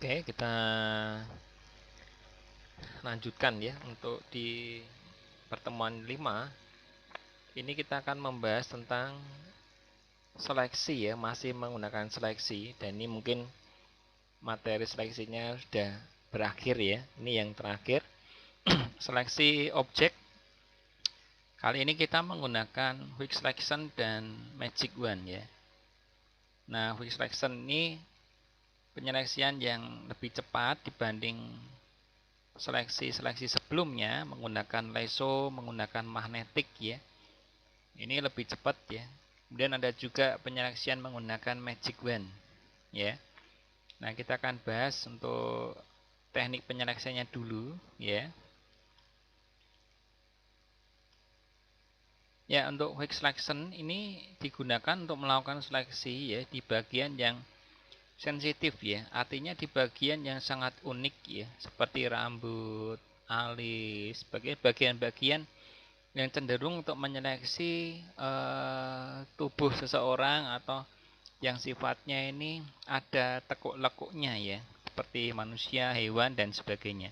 Oke, kita lanjutkan ya untuk di pertemuan 5. Ini kita akan membahas tentang seleksi ya, masih menggunakan seleksi, dan ini mungkin materi seleksinya sudah berakhir ya. Ini yang terakhir. Seleksi objek. Kali ini kita menggunakan quick selection dan magic wand ya. Nah, quick selection ini penyeleksian yang lebih cepat dibanding seleksi-seleksi sebelumnya menggunakan lasso, menggunakan magnetik ya. Ini lebih cepat ya. Kemudian ada juga penyeleksian menggunakan magic wand ya. Nah, kita akan bahas untuk teknik penyeleksiannya dulu ya. Ya, untuk quick selection ini digunakan untuk melakukan seleksi ya di bagian yang sensitif ya, artinya di bagian yang sangat unik ya, seperti rambut, alis, sebagai bagian-bagian yang cenderung untuk menyeleksi tubuh seseorang atau yang sifatnya ini ada tekuk-lekuknya ya, seperti manusia, hewan dan sebagainya,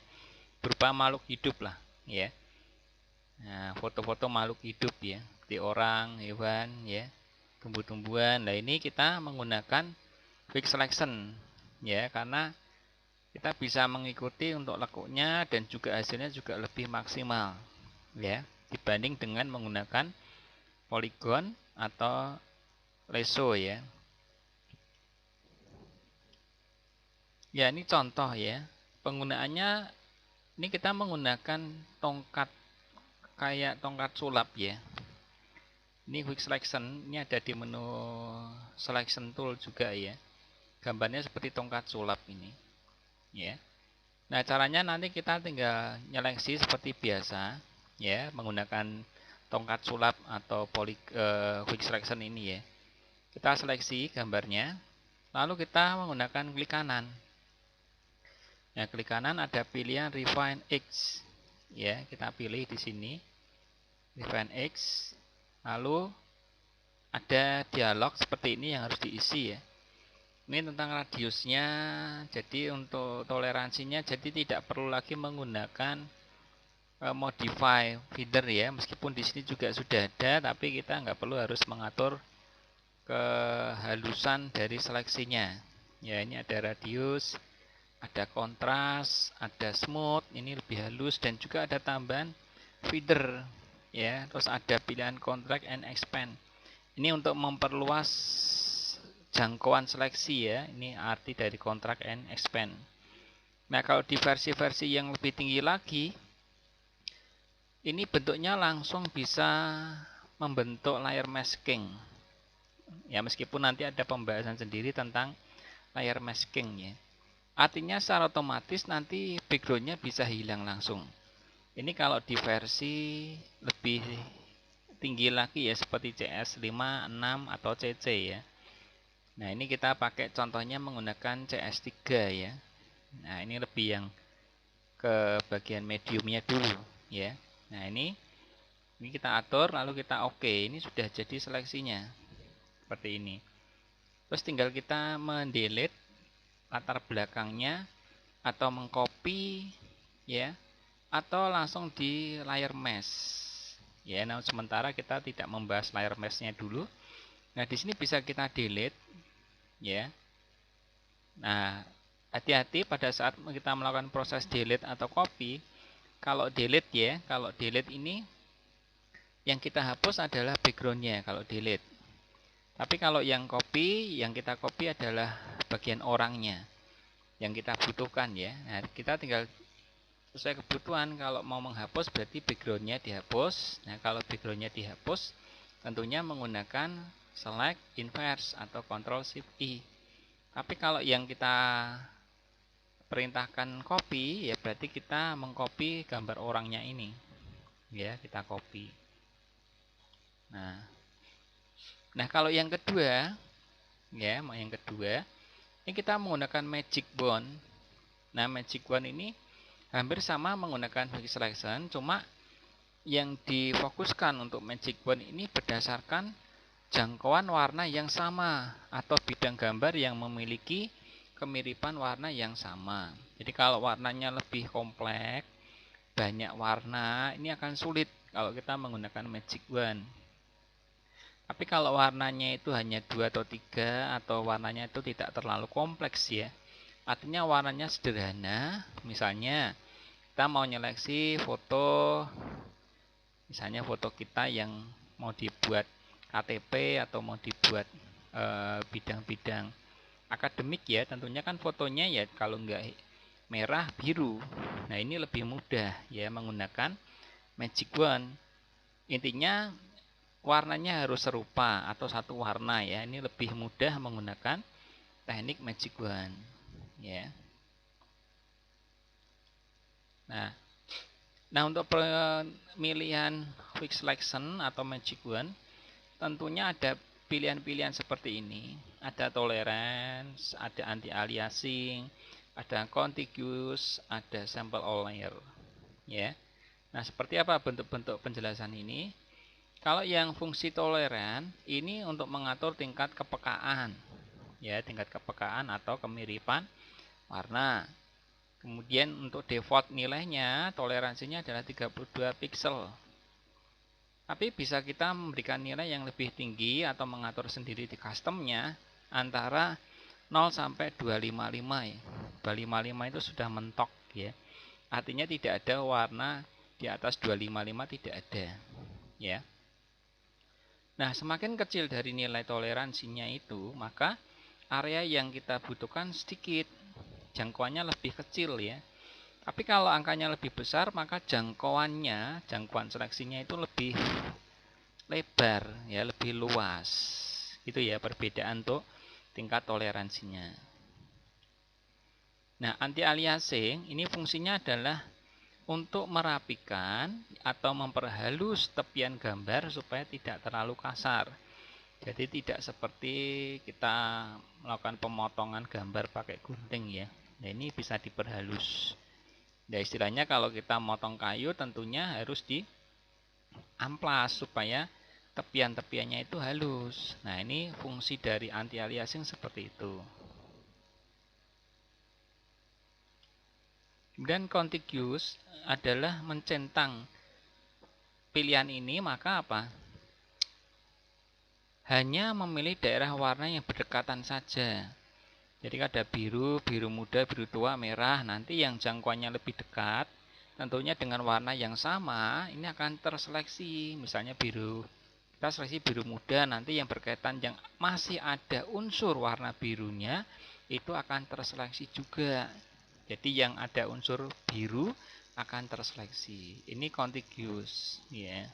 berupa makhluk hidup lah ya. Nah, foto-foto makhluk hidup ya, seperti orang, hewan ya, tumbuh-tumbuhan. Nah, ini kita menggunakan quick selection ya, karena kita bisa mengikuti untuk lekuknya dan juga hasilnya juga lebih maksimal ya dibanding dengan menggunakan polygon atau lasso ya. Ya, ini contoh ya. Penggunaannya ini kita menggunakan tongkat kayak tongkat sulap ya. Ini quick selection, ini ada di menu selection tool juga ya. Gambarnya seperti tongkat sulap ini ya. Nah, caranya nanti kita tinggal nyeleksi seperti biasa ya, menggunakan tongkat sulap atau quick selection ini ya. Kita seleksi gambarnya, lalu kita menggunakan klik kanan. Nah, klik kanan ada pilihan refine X ya, kita pilih di sini refine X, lalu ada dialog seperti ini yang harus diisi ya. Ini tentang radiusnya, jadi untuk toleransinya, jadi tidak perlu lagi menggunakan modify feeder ya, meskipun di sini juga sudah ada, tapi kita nggak perlu harus mengatur kehalusan dari seleksinya ya. Ini ada radius, ada kontras, ada smooth, ini lebih halus, dan juga ada tambahan feeder ya. Terus ada pilihan contract and expand, ini untuk memperluas jangkauan seleksi ya. Ini arti dari contract and expand. Nah, kalau di versi-versi yang lebih tinggi lagi, ini bentuknya langsung bisa membentuk layer masking ya, meskipun nanti ada pembahasan sendiri tentang layer masking ya. Artinya secara otomatis nanti backgroundnya bisa hilang langsung. Ini kalau di versi lebih tinggi lagi ya, seperti CS5, 6 atau CC ya. Nah, ini kita pakai contohnya menggunakan CS3 ya. Nah, ini lebih yang ke bagian mediumnya dulu ya. Nah, ini kita atur, lalu kita oke. Ini sudah jadi seleksinya seperti ini. Terus tinggal kita mendelete latar belakangnya atau mengcopy ya, atau langsung di layer mesh ya. Nah, sementara kita tidak membahas layer meshnya dulu. Nah, di sini bisa kita delete ya. Nah, hati-hati pada saat kita melakukan proses delete atau copy. Kalau delete ya, kalau delete ini yang kita hapus adalah backgroundnya kalau delete. Tapi kalau yang copy, yang kita copy adalah bagian orangnya yang kita butuhkan ya. Nah, kita tinggal sesuai kebutuhan. Kalau mau menghapus berarti backgroundnya dihapus. Nah, kalau backgroundnya dihapus tentunya menggunakan select inverse atau Ctrl Shift I. Tapi kalau yang kita perintahkan copy ya, berarti kita mengcopy gambar orangnya ini ya, kita copy. Nah, kalau yang kedua ya, yang kedua ini kita menggunakan magic wand. Nah, magic wand ini hampir sama menggunakan quick selection, cuma yang difokuskan untuk magic wand ini berdasarkan jangkauan warna yang sama atau bidang gambar yang memiliki kemiripan warna yang sama. Jadi kalau warnanya lebih kompleks, banyak warna, ini akan sulit kalau kita menggunakan magic wand. Tapi kalau warnanya itu hanya 2 atau 3 atau warnanya itu tidak terlalu kompleks ya, artinya warnanya sederhana. Misalnya kita mau nyeleksi foto, misalnya foto kita yang mau dibuat KTP atau mau dibuat bidang-bidang akademik ya, tentunya kan fotonya ya kalau enggak merah biru. Nah ini lebih mudah ya menggunakan magic wand. Intinya warnanya harus serupa atau satu warna ya. Ini lebih mudah menggunakan teknik magic wand ya. Nah untuk pemilihan quick selection atau magic wand tentunya ada pilihan-pilihan seperti ini. Ada tolerance, ada anti-aliasing, ada contiguous, ada sample layer ya. Nah seperti apa bentuk-bentuk penjelasan ini? Kalau yang fungsi toleran ini untuk mengatur tingkat kepekaan ya, tingkat kepekaan atau kemiripan warna. Kemudian untuk default nilainya toleransinya adalah 32 pixel. Tapi bisa kita memberikan nilai yang lebih tinggi atau mengatur sendiri di customnya antara 0 sampai 255 ya. 255 itu sudah mentok ya. Artinya tidak ada warna di atas 255, tidak ada ya. Nah, semakin kecil dari nilai toleransinya itu, maka area yang kita butuhkan sedikit, jangkauannya lebih kecil ya. Tapi kalau angkanya lebih besar, maka jangkauan seleksinya itu lebih lebar ya, lebih luas. Itu ya perbedaan untuk tingkat toleransinya. Nah, anti-aliasing ini fungsinya adalah untuk merapikan atau memperhalus tepian gambar supaya tidak terlalu kasar. Jadi tidak seperti kita melakukan pemotongan gambar pakai gunting ya. Nah, ini bisa diperhalus. Nah, istilahnya kalau kita motong kayu tentunya harus diamplas supaya tepian-tepiannya itu halus. Nah, ini fungsi dari anti-aliasing seperti itu. Kemudian contiguous adalah mencentang pilihan ini, maka apa? Hanya memilih daerah warna yang berdekatan saja. Jadi ada biru, biru muda, biru tua, merah. Nanti yang jangkauannya lebih dekat, tentunya dengan warna yang sama, ini akan terseleksi. Misalnya biru, kita seleksi biru muda, nanti yang berkaitan yang masih ada unsur warna birunya, itu akan terseleksi juga. Jadi yang ada unsur biru akan terseleksi. Ini contiguous ya.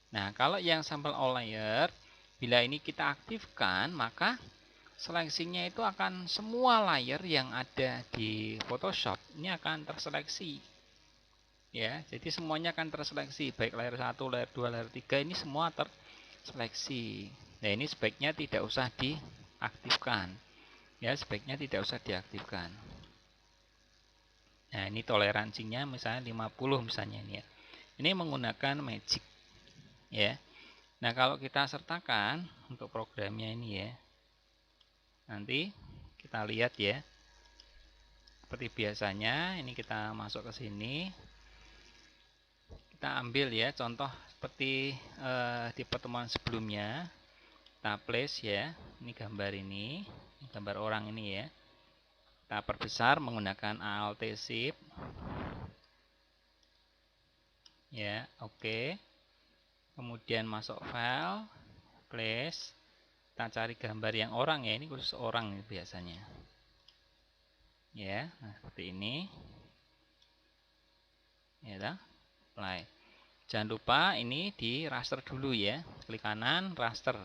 Nah, kalau yang sample all layer, bila ini kita aktifkan, maka seleksinya itu akan semua layer yang ada di Photoshop ini akan terseleksi. Ya, jadi semuanya akan terseleksi, baik layer 1, layer 2, layer 3 ini semua terseleksi. Nah, ini sebaiknya tidak usah diaktifkan. Ya, sebaiknya tidak usah diaktifkan. Nah, ini toleransinya misalnya 50 misalnya ini ya. Ini menggunakan magic. Ya. Nah, kalau kita sertakan untuk programnya ini ya. Nanti kita lihat ya. Seperti biasanya, ini kita masuk ke sini. Kita ambil ya contoh seperti di pertemuan sebelumnya. Kita place ya. Ini gambar ini, gambar orang ini ya. Kita perbesar menggunakan Alt Shift. Ya, oke. Kemudian masuk file, place, kita cari gambar yang orang ya, ini khusus orang biasanya. Ya, nah seperti ini. Ya, play. Jangan lupa ini di raster dulu ya, klik kanan raster,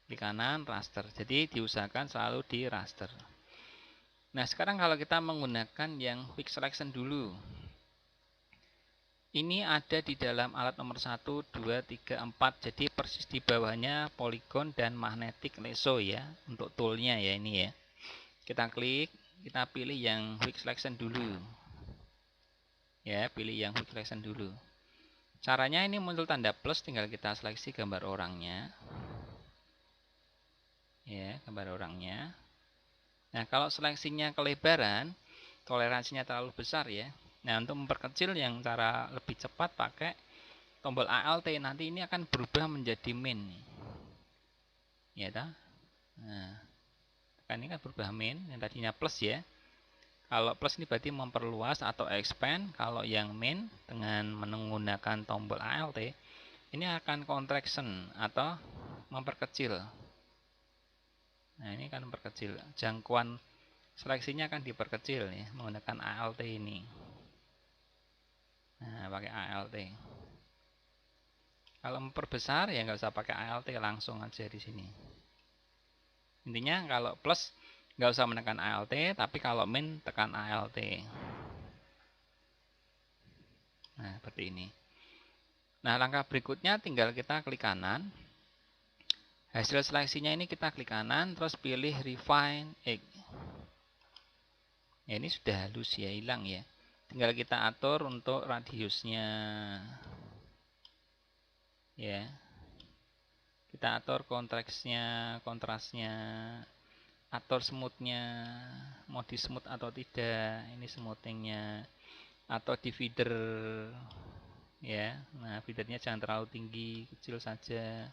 klik kanan raster. Jadi diusahakan selalu di raster. Nah sekarang kalau kita menggunakan yang quick selection dulu. Ini ada di dalam alat nomor 1, 2, 3, 4. Jadi persis di bawahnya polygon dan magnetic lasso ya. Untuk toolnya ya ini ya. Kita klik, kita pilih yang quick selection dulu. Ya, pilih yang quick selection dulu. Caranya ini muncul tanda plus, tinggal kita seleksi gambar orangnya. Ya, gambar orangnya. Nah, kalau seleksinya kelebaran, toleransinya terlalu besar ya. Nah, untuk memperkecil yang cara lebih cepat pakai tombol ALT, nanti ini akan berubah menjadi min. Ya, toh? Nah, kan ini kan berubah min, yang tadinya plus ya. Kalau plus ini berarti memperluas atau expand. Kalau yang min dengan menggunakan tombol ALT, ini akan contraction atau memperkecil. Nah, ini kan memperkecil. Jangkauan seleksinya akan diperkecil ya, menggunakan ALT ini. Nah, pakai ALT. Kalau memperbesar ya nggak usah pakai ALT, langsung aja di sini. Intinya kalau plus nggak usah menekan ALT, tapi kalau min tekan ALT. Nah, seperti ini. Nah, langkah berikutnya tinggal kita klik kanan. Hasil seleksinya ini kita klik kanan, terus pilih Refine Egg. Ya, ini sudah halus ya, hilang ya. Tinggal kita atur untuk radiusnya. Ya. Kita atur kontrasnya, atur smoothnya, mau di smooth atau tidak, ini smoothingnya, atau di feeder ya. Nah, feedernya jangan terlalu tinggi, kecil saja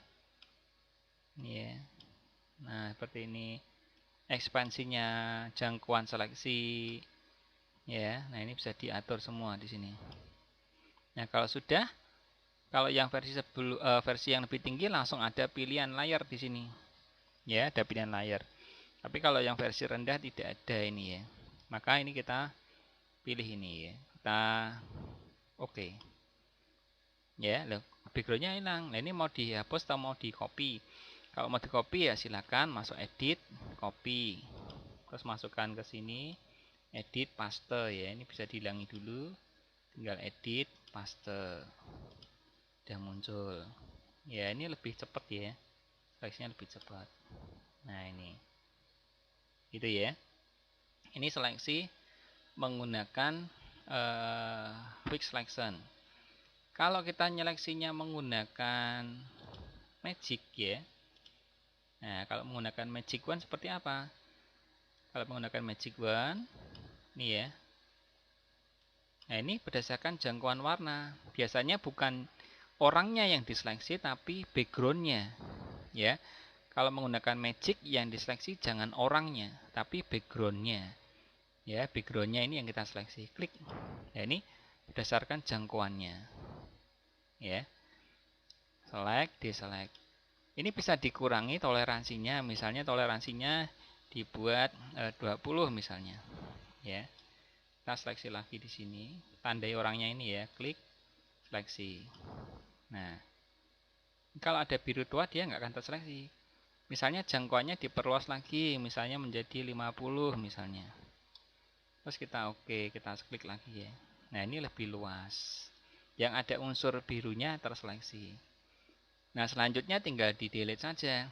ya. Nah, seperti ini ekspansinya, jangkauan seleksi ya. Nah, ini bisa diatur semua di sini. Nah, kalau yang versi yang lebih tinggi langsung ada pilihan layar di sini ya, ada pilihan layar. Tapi kalau yang versi rendah tidak ada ini ya. Maka ini kita pilih ini ya. Kita oke. Ya, loh, backgroundnya hilang. Nah, ini mau dihapus atau mau di copy? Kalau mau di copy ya silakan masuk edit, copy. Terus masukkan ke sini, edit, paste ya. Ini bisa dihilangi dulu. Tinggal edit, paste. Udah muncul. Ya, ini lebih cepat ya. Seleksinya lebih cepat. Nah, ini. Gitu ya. Ini seleksi menggunakan quick selection. Kalau kita nyeleksinya menggunakan magic ya. Nah, kalau menggunakan magic wand seperti apa? Kalau menggunakan magic wand, ini ya. Nah, ini berdasarkan jangkauan warna. Biasanya bukan orangnya yang diseleksi, tapi backgroundnya ya. Kalau menggunakan magic yang diseleksi jangan orangnya, tapi backgroundnya ya. Backgroundnya ini yang kita seleksi, klik. Nah, ini berdasarkan jangkauannya ya. Select, deselect. Ini bisa dikurangi toleransinya, misalnya toleransinya dibuat 20 misalnya ya. Kita seleksi lagi di sini, tandai orangnya ini ya, klik seleksi. Nah, kalau ada biru tua dia nggak akan terseleksi. Misalnya jangkauannya diperluas lagi, misalnya menjadi 50 misalnya. Terus kita oke, kita klik lagi ya. Nah, ini lebih luas. Yang ada unsur birunya terseleksi. Nah, selanjutnya tinggal di delete saja.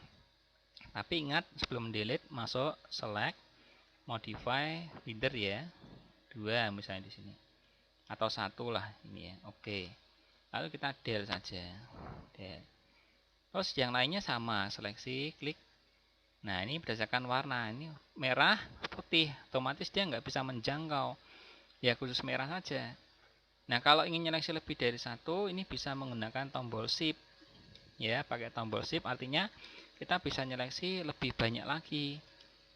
Tapi ingat sebelum delete masuk select, modify, feeder ya. 2 misalnya di sini. Atau 1 lah ini ya. Oke. Lalu kita del saja. Del. Terus yang lainnya sama, seleksi, klik. Nah, ini berdasarkan warna. Ini merah, putih. Otomatis dia nggak bisa menjangkau. Ya khusus merah saja. Nah, kalau ingin nyeleksi lebih dari 1, ini bisa menggunakan tombol shift. Ya, pakai tombol shift artinya kita bisa nyeleksi lebih banyak lagi.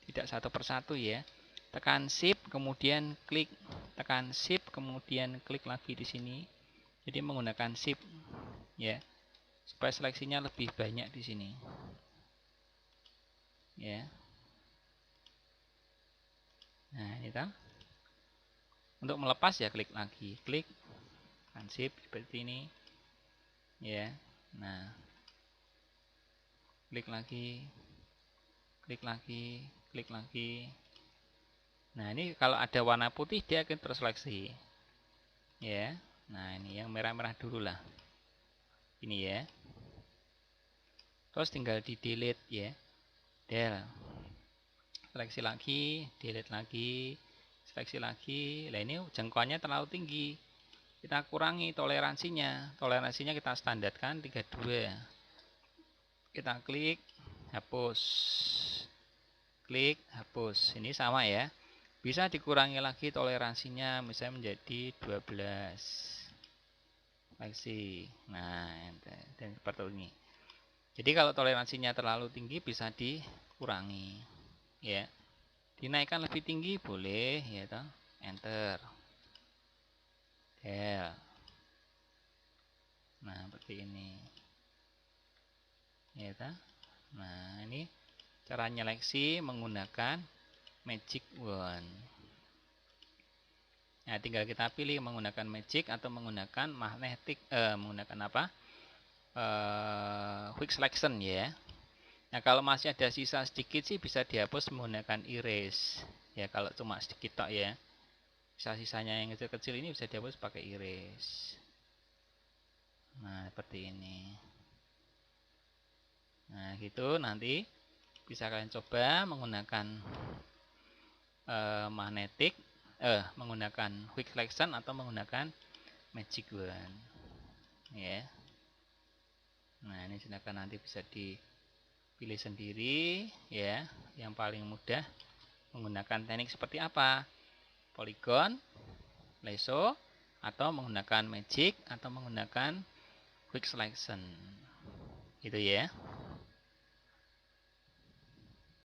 Tidak satu persatu ya. Tekan shift, kemudian klik. Tekan shift, kemudian klik lagi di sini. Jadi menggunakan shift ya. Supaya seleksinya lebih banyak di sini. Ya. Nah, ini kan. Untuk melepas ya klik lagi, klik tekan shift seperti ini. Ya. Nah. Klik lagi. Klik lagi, klik lagi. Nah, ini kalau ada warna putih dia akan terseleksi. Ya. Nah, ini yang merah-merah dulu lah. Ini ya. Terus tinggal di delete ya. Del. Seleksi lagi, delete lagi, seleksi lagi. Nah, ini jangkauannya terlalu tinggi. Kita kurangi toleransinya. Toleransinya kita standarkan 32. Kita klik, hapus. klik, hapus. Ini sama ya. Bisa dikurangi lagi toleransinya, misalnya menjadi 12 seleksi. Nah, dan seperti ini. Jadi kalau toleransinya terlalu tinggi bisa dikurangi, ya. Dinaikkan lebih tinggi boleh, ya toh. Enter. Del. Nah, seperti ini. Ya toh. Nah, ini cara nyeleksi menggunakan magic wand. Nah, tinggal kita pilih menggunakan magic atau menggunakan magnetic, menggunakan apa? Quick selection ya. Nah, kalau masih ada sisa sedikit sih bisa dihapus menggunakan erase. Ya, kalau cuma sedikit tok ya. Sisa-sisanya yang kecil-kecil ini bisa dihapus pakai erase. Nah, seperti ini. Nah, gitu nanti bisa kalian coba menggunakan magnetic, menggunakan quick selection atau menggunakan magic wand. Ya. Nah, ini silakan nanti bisa dipilih sendiri ya. Yang paling mudah menggunakan teknik seperti apa? Polygon, lasso, atau menggunakan magic atau menggunakan quick selection. Gitu ya.